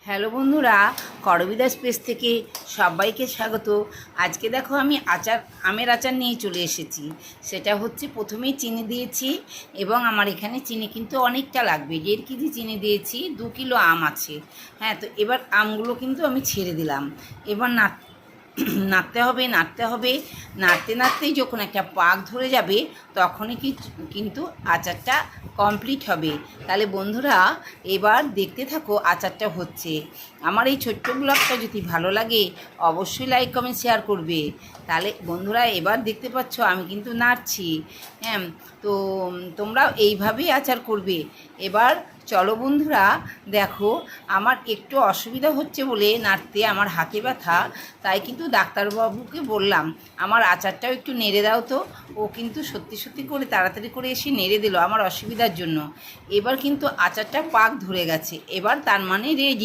Hello বন্ধুরা, করবিদাস page থেকে সবাইকে স্বাগত। আজকে দেখো আমি আমের আচার নিয়ে চলে এসেছি। সেটা হচ্ছে প্রথমেই চিনি দিয়েছি এবং আমার এখানে চিনি কিন্তু অনেকটা লাগবে, 1.5 কেজি চিনি দিয়েছি, 2 কিলো আম আছে। হ্যাঁ, তো এবার আমগুলো কিন্তু আমি ছেড়ে দিলাম। এবার নাড়তে হবে নাড়তে নাড়তেই যখন একটা পাক ধরে যাবে তখনই কিন্তু আচারটা কমপ্লিট হবে। তাহলে বন্ধুরা এবার দেখতে থাকো আচারটা হচ্ছে। আমার এই ছোট্ট ব্লগটা যদি ভালো লাগে অবশ্যই লাইক কমেন্ট শেয়ার করবে। তাহলে বন্ধুরা এবার দেখতে পাচ্ছ আমি কিন্তু নাড়ছি। হ্যাঁ, তো তোমরাও এইভাবেই আচার করবে। এবার চলো বন্ধুরা, দেখো আমার একটু অসুবিধা হচ্ছে বলে নাড়তে আমার হাতে ব্যথা, তাই কিন্তু ডাক্তারবাবুকে বললাম আমার আচারটাও একটু নেড়ে দাও। তো ও কিন্তু সত্যি সত্যি করে তাড়াতাড়ি করে এসে নেড়ে দিল আমার অসুবিধার জন্য। এবার কিন্তু আচারটা পাক ধরে গেছে, এবার তার মানে রেডি।